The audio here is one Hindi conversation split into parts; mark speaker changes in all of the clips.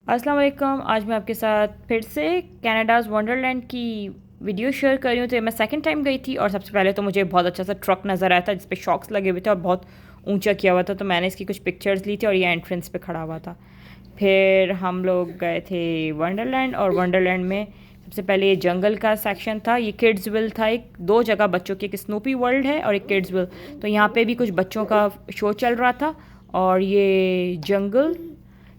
Speaker 1: अस्सलाम वालेकुम। आज मैं आपके साथ फिर से कनाडाज़ वंडरलैंड की वीडियो शेयर कर रही हूँ। तो मैं सेकंड टाइम गई थी और सबसे पहले तो मुझे बहुत अच्छा सा ट्रक नज़र आया था जिस पे शॉक्स लगे हुए थे और बहुत ऊंचा किया हुआ था। तो मैंने इसकी कुछ पिक्चर्स ली थी और ये एंट्रेंस पे खड़ा हुआ था। फिर हम लोग गए थे वंडरलैंड और वंडरलैंड में सबसे पहले ये जंगल का सेक्शन था। ये किड्स विल था, एक दो जगह बच्चों की, एक स्नूपी वर्ल्ड है और एक किड्स विल। तो यहाँ पे भी कुछ बच्चों का शो चल रहा था और ये जंगल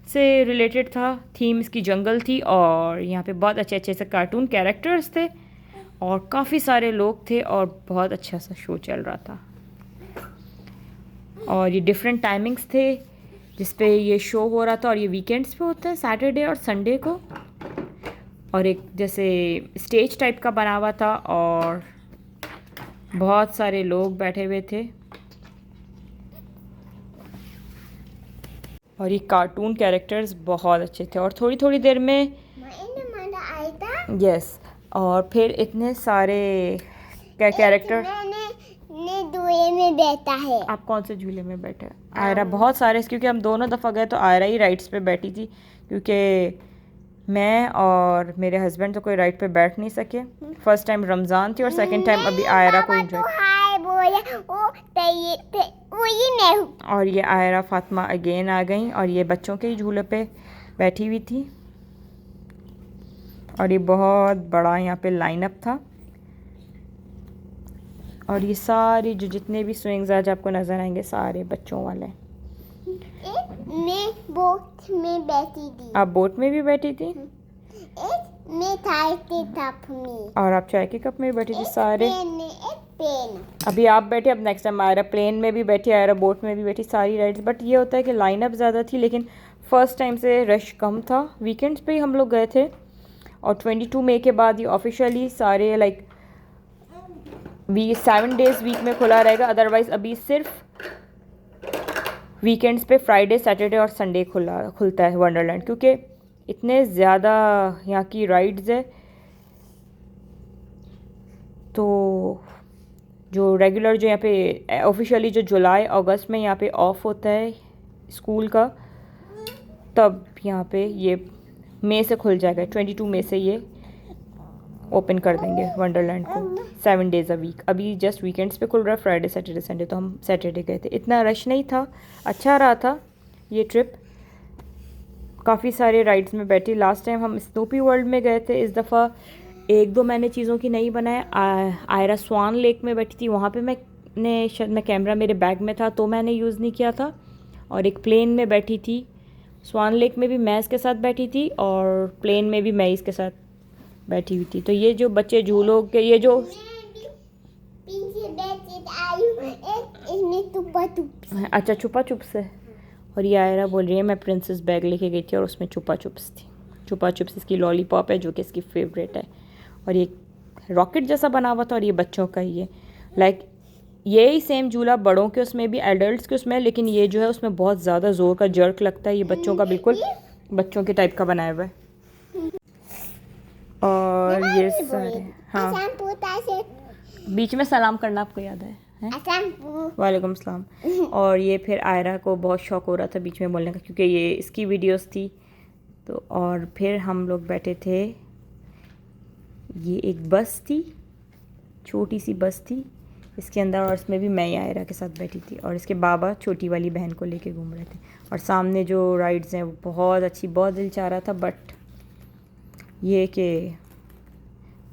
Speaker 1: से रिलेटेड था। थीम इसकी जंगल थी और यहाँ पे बहुत अच्छे अच्छे से कार्टून कैरेक्टर्स थे और काफ़ी सारे लोग थे और बहुत अच्छा सा शो चल रहा था। और ये डिफरेंट टाइमिंग्स थे जिस पे ये शो हो रहा था और ये वीकेंड्स पे होता है, सैटरडे और संडे को। और एक जैसे स्टेज टाइप का बना हुआ था और बहुत सारे लोग बैठे हुए थे और ये कार्टून कैरेक्टर्स बहुत अच्छे थे। और थोड़ी थोड़ी देर में यस और फिर इतने सारे कैरेक्टर।
Speaker 2: झूले में बैठा है।
Speaker 1: आप कौन से झूले में बैठे? आयरा बहुत सारे, क्योंकि हम दोनों दफ़ा गए तो आयरा ही राइड्स पे बैठी थी, क्योंकि मैं और मेरे हस्बैंड तो कोई राइड पे बैठ नहीं सके। फर्स्ट टाइम रमज़ान थी और सेकंड टाइम अभी आयरा को एंजॉय। और ये आयरा फातिमा अगेन आ गई और ये बच्चों के ही झूले पे बैठी हुई थी और ये बहुत बड़ा यहाँ पे लाइनअप था। और ये सारे जो जितने भी स्विंग्स आज आपको नज़र आएंगे सारे बच्चों वाले।
Speaker 2: मैं बोट में बैठी थी।
Speaker 1: आप बोट में भी बैठी थी?
Speaker 2: मैं चाय के कप में।
Speaker 1: और आप चाय के कप में भी बैठी थी सारे?
Speaker 2: पेन।
Speaker 1: अभी आप बैठे, अब नेक्स्ट टाइम आयरा प्लेन में भी बैठी, आयरा बोट में भी बैठी, सारी राइड्स। बट ये होता है कि लाइनअप ज़्यादा थी, लेकिन फ़र्स्ट टाइम से रश कम था। वीकेंड्स पे ही हम लोग गए थे और 22 मई के बाद ये ऑफिशियली सारे लाइक 7 डेज़ वीक में खुला रहेगा। अदरवाइज़ अभी सिर्फ वीकेंड्स पे फ्राइडे, सैटरडे और संडे खुलता है वंडरलैंड, क्योंकि इतने ज़्यादा यहाँ की राइड्स है। तो जो रेगुलर जो यहाँ पे ऑफिशियली जो जुलाई अगस्त में यहाँ पे ऑफ होता है स्कूल का, तब यहाँ पे ये मई से खुल जाएगा। 22 मई से ये ओपन कर देंगे वंडरलैंड को 7 डेज़ अ वीक। अभी जस्ट वीकेंड्स पे खुल रहा है, फ्राइडे सैटरडे संडे। तो हम सैटरडे गए थे, इतना रश नहीं था, अच्छा रहा था ये ट्रिप। काफ़ी सारे राइड्स में बैठी। लास्ट टाइम हम स्नूपी वर्ल्ड में गए थे, इस दफ़ा एक दो मैंने चीज़ों की नहीं बनाया। आयरा स्वान लेक में बैठी थी, वहाँ पे मैं कैमरा मेरे बैग में था तो मैंने यूज़ नहीं किया था। और एक प्लेन में बैठी थी, स्वान लेक में भी मैं इसके साथ बैठी थी और प्लेन में भी मैं इसके साथ बैठी हुई थी। तो ये जो बच्चे झूलों के ये जो अच्छा छुपा चुप से। और ये आयरा बोल रही है मैं प्रिंसेस बैग लेके गई थी और उसमें छुपा चुप्स थी। छुपा चुप्स इसकी लॉलीपॉप है जो कि इसकी फेवरेट है। और ये रॉकेट जैसा बना हुआ था और ये बच्चों का ही है। लाइक यही सेम झूला बड़ों के उसमें भी, एडल्ट्स के उसमें, लेकिन ये जो है उसमें बहुत ज़्यादा ज़ोर का जर्क लगता है। ये बच्चों का बिल्कुल बच्चों के टाइप का बनाया हुआ है। और ये सारे हाँ, बीच में सलाम करना आपको याद है? वालेकुम सलाम। और ये फिर आयरा को बहुत शौक हो रहा था बीच में बोलने का, क्योंकि ये इसकी वीडियोस थी। तो और फिर हम लोग बैठे थे, ये एक बस थी, छोटी सी बस थी इसके अंदर, और इसमें भी मैं आयरा के साथ बैठी थी और इसके बाबा छोटी वाली बहन को लेके घूम रहे थे। और सामने जो राइड्स हैं वो बहुत अच्छी, बहुत दिल चाह रहा था, बट ये कि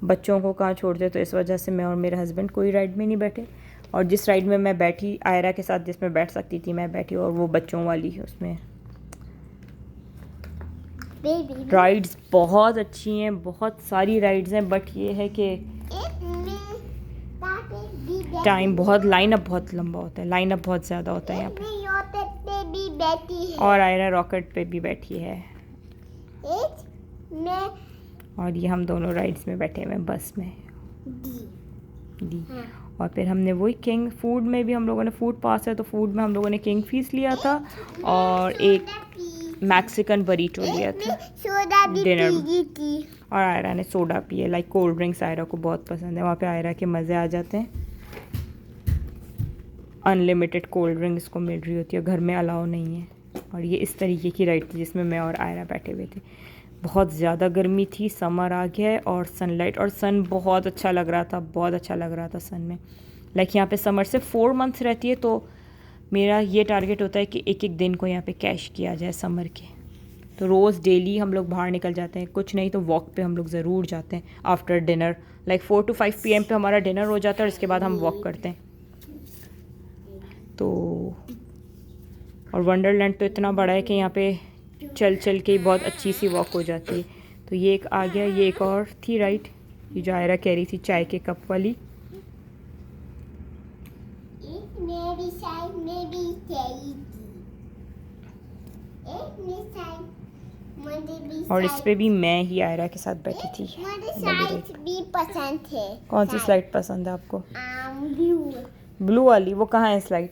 Speaker 1: बच्चों को कहाँ छोड़ते, तो इस वजह से मैं और मेरे हस्बैंड कोई राइड में नहीं बैठे। और जिस राइड में मैं बैठी आयरा के साथ, जिसमें बैठ सकती थी मैं बैठी, और वो बच्चों वाली है। उसमें राइड्स बहुत अच्छी हैं, बहुत सारी राइड्स हैं, बट ये है कि टाइम बहुत, लाइनअप बहुत लंबा होता है, लाइनअप बहुत ज़्यादा होता है यहाँ पे। और आयरा रॉकेट पे भी बैठी है और ये हम दोनों राइड्स में बैठे हुए बस में दी। और फिर हमने वही किंग फूड में भी, हम लोगों ने फूड पास है तो फूड में हम लोगों ने किंग फीस लिया था और एक मैक्सिकन बरीटो लिया था डिनर में। और आयरा ने सोडा पिए, लाइक कोल्ड ड्रिंक्स आयरा को बहुत पसंद है। वहाँ पे आयरा के मज़े आ जाते हैं। अनलिमिटेड कोल्ड ड्रिंक इसको मिल रही होती है, घर में अलाउ नहीं है। और ये इस तरीके की राइड थी जिसमें मैं और आयरा बैठे हुए थे। बहुत ज़्यादा गर्मी थी, समर आ गया है और सनलाइट और सन बहुत अच्छा लग रहा था, बहुत अच्छा लग रहा था सन में। लाइक यहाँ पे समर से 4 मंथ्स रहती है, तो मेरा ये टारगेट होता है कि एक एक दिन को यहाँ पे कैश किया जाए समर के। तो रोज़ डेली हम लोग बाहर निकल जाते हैं, कुछ नहीं तो वॉक पे हम लोग ज़रूर जाते हैं after dinner. Like 4 to 5 PM पे हमारा डिनर हो जाता है और इसके बाद हम वॉक करते हैं। तो और वंडरलैंड तो इतना बड़ा है कि यहाँ पे चल चल के बहुत अच्छी सी वॉक हो जाती है। तो ये एक आ गया, ये एक और थी राइड, ये जो आयरा कह रही थी चाय के कप वाली।
Speaker 2: मेरी साइड में भी चाहिए
Speaker 1: और इस पे भी मैं ही आयरा के साथ बैठी थी।
Speaker 2: मुझे साइड भी पसंद है।
Speaker 1: कौन सी स्लाइड पसंद है आपको?
Speaker 2: ब्लू।
Speaker 1: ब्लू वाली? वो कहाँ है स्लाइड?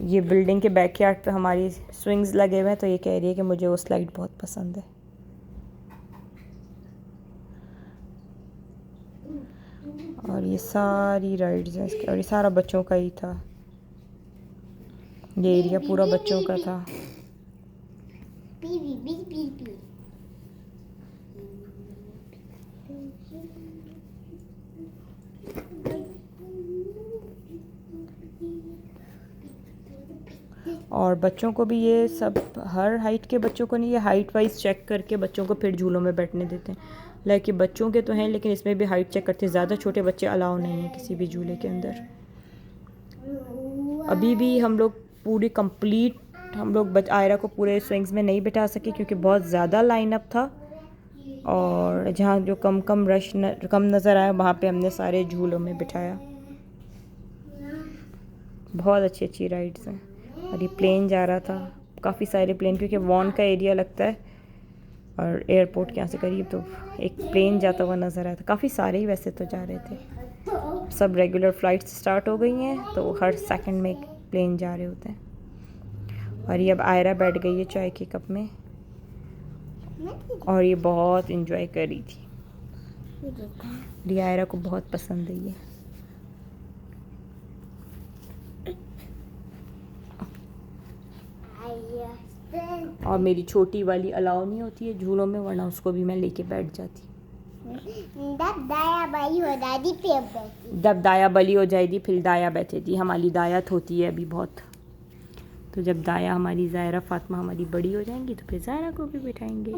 Speaker 1: ये बिल्डिंग के बैकयार्ड पे हमारी स्विंग्स लगे हुए हैं, तो ये कह रही है कि मुझे वो स्लाइड बहुत पसंद है। और ये सारी राइड्स हैं इसके, और ये सारा बच्चों का ही था, ये एरिया पूरा बच्चों का था। और बच्चों को भी ये सब, हर हाइट के बच्चों को नहीं, ये हाइट वाइज चेक करके बच्चों को फिर झूलों में बैठने देते हैं। लाइक ये बच्चों के तो हैं, लेकिन इसमें भी हाइट चेक करते हैं। ज़्यादा छोटे बच्चे अलाउ नहीं है किसी भी झूले के अंदर। अभी भी हम लोग पूरी कंप्लीट, हम लोग आयरा को पूरे स्विंग्स में नहीं बिठा सके क्योंकि बहुत ज़्यादा लाइनअप था, और जहाँ जो कम नज़र आया वहाँ पे हमने सारे झूलों में बिठाया। बहुत अच्छी अच्छी राइड्स हैं। और ये प्लेन जा रहा था, काफ़ी सारे प्लेन, क्योंकि वॉन का एरिया लगता है और एयरपोर्ट के यहाँ से करीब, तो एक प्लेन जाता हुआ नज़र आया था। काफ़ी सारे ही वैसे तो जा रहे थे, सब रेगुलर फ़्लाइट्स स्टार्ट हो गई हैं, तो हर सेकंड में एक प्लेन जा रहे होते हैं। और ये अब आयरा बैठ गई है चाय के कप में, और ये बहुत इन्जॉय कर रही थी। ये आयरा को बहुत पसंद है ये। और मेरी छोटी वाली अलाउ नहीं होती है झूलों में, वरना उसको भी मैं लेके बैठ जाती।
Speaker 2: जब दाया बली हो जाएगी फिर बैठी।
Speaker 1: जब दाया बली हो जाएगी फिर दाया बैठेगी। हमारी दायात होती है अभी बहुत, तो जब दाया हमारी ज़ायरा फातिमा हमारी बड़ी हो जाएंगी तो फिर ज़ायरा को भी बिठाएंगे।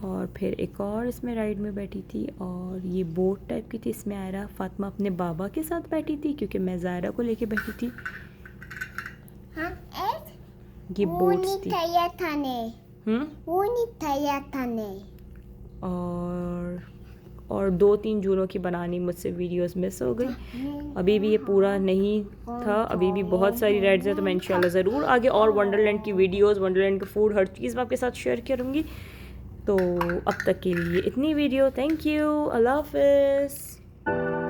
Speaker 1: और फिर एक और इसमें राइड में बैठी थी, और ये बोट टाइप की थी। इसमें आयरा फातिमा अपने बाबा के साथ बैठी थी क्योंकि मैं ज़ायरा को लेके बैठी थी।
Speaker 2: हाँ,
Speaker 1: ये बोट्स थी। और 2-3 झूलों की बनानी मुझसे वीडियोस मिस हो गई। अभी भी ये पूरा नहीं था, अभी भी बहुत सारी राइड्स हैं, तो मैं इंशाल्लाह ज़रूर आगे और वंडरलैंड की वीडियोस, वंडरलैंड का फूड, हर चीज़ मैं आपके साथ शेयर करूँगी। तो अब तक के लिए इतनी वीडियो। थैंक यू, अल्लाह हाफ़िज़।